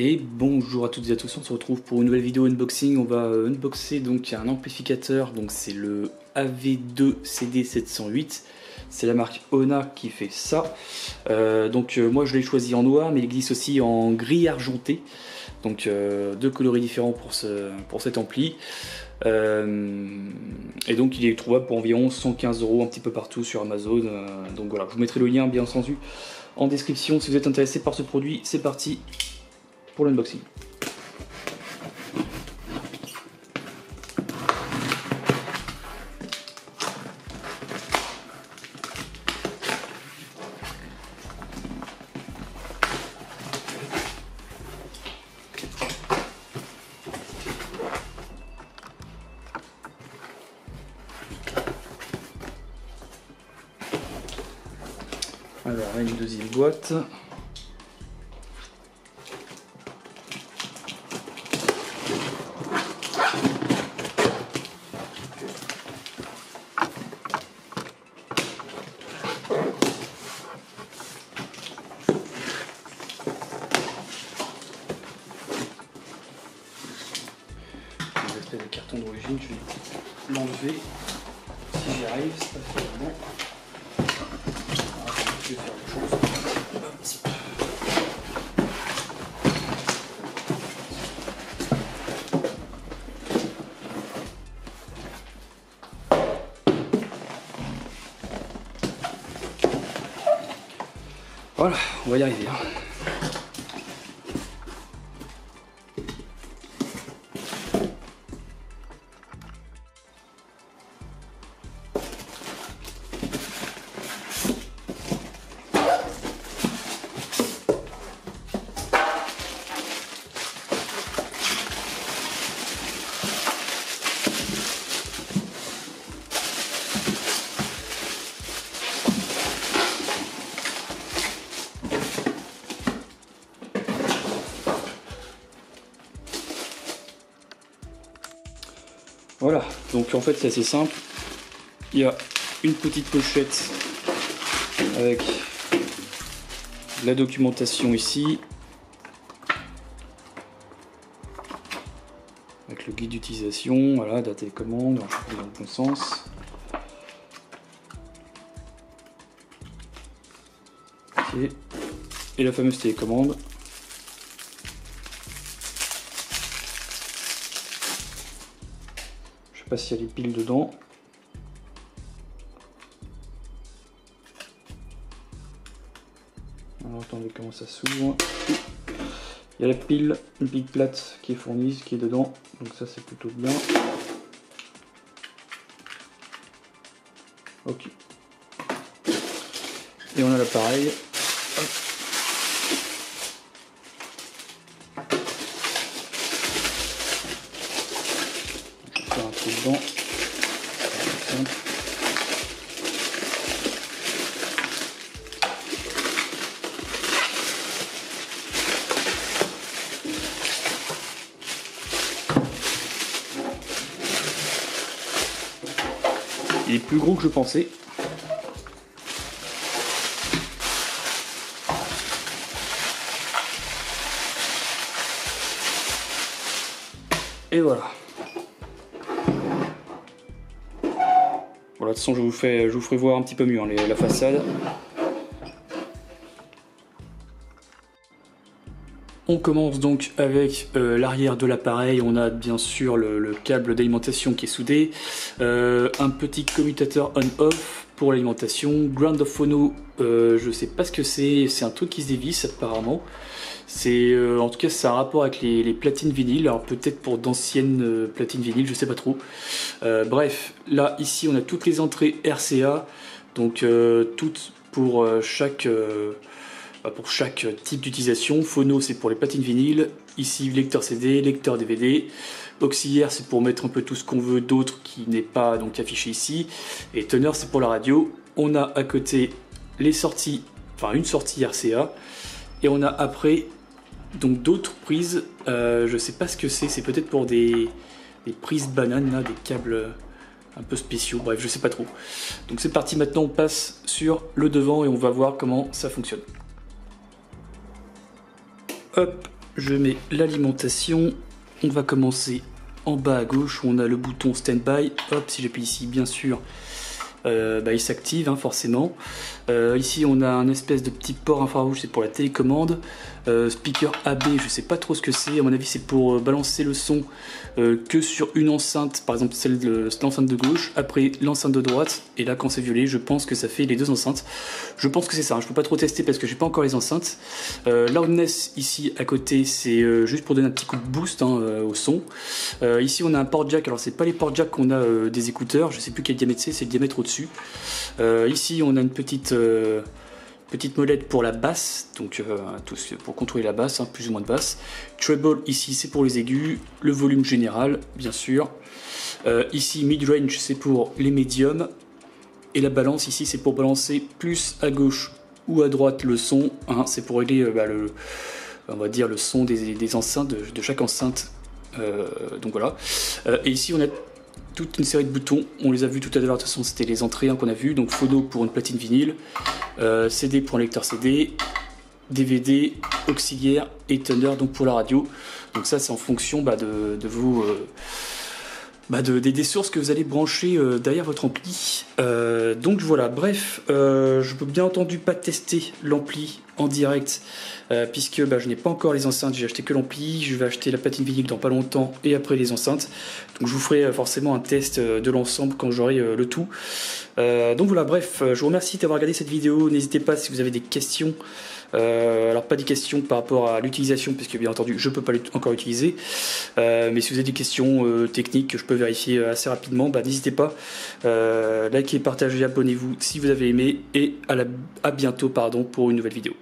Et bonjour à toutes et à tous, on se retrouve pour une nouvelle vidéo unboxing. On va unboxer donc un amplificateur, donc c'est le AV2 CD708. C'est la marque Ona qui fait ça. Moi je l'ai choisi en noir, mais il existe aussi en gris argenté. Donc deux coloris différents pour cet ampli. Et donc il est trouvable pour environ 115 € un petit peu partout sur Amazon. Donc voilà, je vous mettrai le lien bien entendu en description si vous êtes intéressé par ce produit. C'est parti pour l'unboxing. Alors, là, une deuxième boîte. Je vais mettre le carton d'origine, je vais l'enlever si j'y arrive, c'est pas facilement. Je vais faire les choses un petit peu. Voilà, on va y arriver. Voilà, donc en fait c'est assez simple. Il y a une petite pochette avec la documentation ici, avec le guide d'utilisation, voilà, date et commande, je vais dans le bon sens. Okay. Et la fameuse télécommande. Je sais pas s'il y a les piles dedans. Alors attendez comment ça s'ouvre. Il y a la pile, une pile plate qui est fournie, qui est dedans. Donc ça c'est plutôt bien. Ok. Et on a l'appareil. Un trou dedans. Il est plus gros que je pensais. Et voilà. Voilà, de toute façon je vous ferai voir un petit peu mieux hein, la façade. On commence donc avec l'arrière de l'appareil. On a bien sûr le câble d'alimentation qui est soudé, un petit commutateur on-off pour l'alimentation, ground of phono, je sais pas ce que c'est un truc qui se dévisse apparemment. C'est en tout cas ça a un rapport avec les platines vinyles, alors peut-être pour d'anciennes platines vinyles, je sais pas trop. Bref, là ici on a toutes les entrées RCA, donc toutes pour chaque type d'utilisation. Phono c'est pour les platines vinyles, ici lecteur CD, lecteur DVD, auxiliaire c'est pour mettre un peu tout ce qu'on veut d'autre qui n'est pas donc affiché ici, et teneur c'est pour la radio. On a à côté les sorties, enfin une sortie RCA, et on a après donc d'autres prises, je sais pas ce que c'est peut-être pour des prises bananes là, des câbles un peu spéciaux, bref je sais pas trop. Donc c'est parti, maintenant on passe sur le devant et on va voir comment ça fonctionne. Hop, je mets l'alimentation. On va commencer en bas à gauche où on a le bouton Standby. Hop, si j'appuie ici, bien sûr, il s'active, hein, forcément. Ici, on a un espèce de petit port infrarouge, c'est pour la télécommande. Speaker AB, je sais pas trop ce que c'est. À mon avis, c'est pour balancer le son que sur une enceinte, par exemple celle de l'enceinte de gauche, après l'enceinte de droite. Et là, quand c'est violet, je pense que ça fait les deux enceintes. Je pense que c'est ça, hein. Je peux pas trop tester parce que j'ai pas encore les enceintes. Loudness ici à côté, c'est juste pour donner un petit coup de boost, hein, au son. Ici, on a un port jack. Alors, c'est pas les ports jack qu'on a des écouteurs. Je sais plus quel diamètre c'est le diamètre au-dessus. Ici, on a une petite molette pour la basse, donc pour contrôler la basse, hein, plus ou moins de basse. Treble ici, c'est pour les aigus. Le volume général, bien sûr. Ici, mid-range, c'est pour les médiums. Et la balance ici, c'est pour balancer plus à gauche ou à droite le son, hein, c'est pour régler on va dire le son des enceintes, de chaque enceinte. Donc voilà. Et ici, on a toute une série de boutons, on les a vus tout à l'heure, de toute façon c'était les entrées, hein, qu'on a vu, donc phono pour une platine vinyle, CD pour un lecteur CD, DVD, auxiliaire et tuner donc pour la radio. Donc ça c'est en fonction de vos des sources que vous allez brancher derrière votre ampli. Donc voilà, bref, je peux bien entendu pas tester l'ampli en direct puisque je n'ai pas encore les enceintes, j'ai acheté que l'ampli, je vais acheter la platine vinyle dans pas longtemps et après les enceintes. Donc je vous ferai forcément un test de l'ensemble quand j'aurai le tout. Donc voilà, bref, je vous remercie d'avoir regardé cette vidéo, n'hésitez pas si vous avez des questions. Alors pas des questions par rapport à l'utilisation puisque bien entendu je peux pas encore l'utiliser, mais si vous avez des questions techniques que je peux vérifier assez rapidement, n'hésitez pas, likez, partagez, abonnez-vous si vous avez aimé et à bientôt pour une nouvelle vidéo.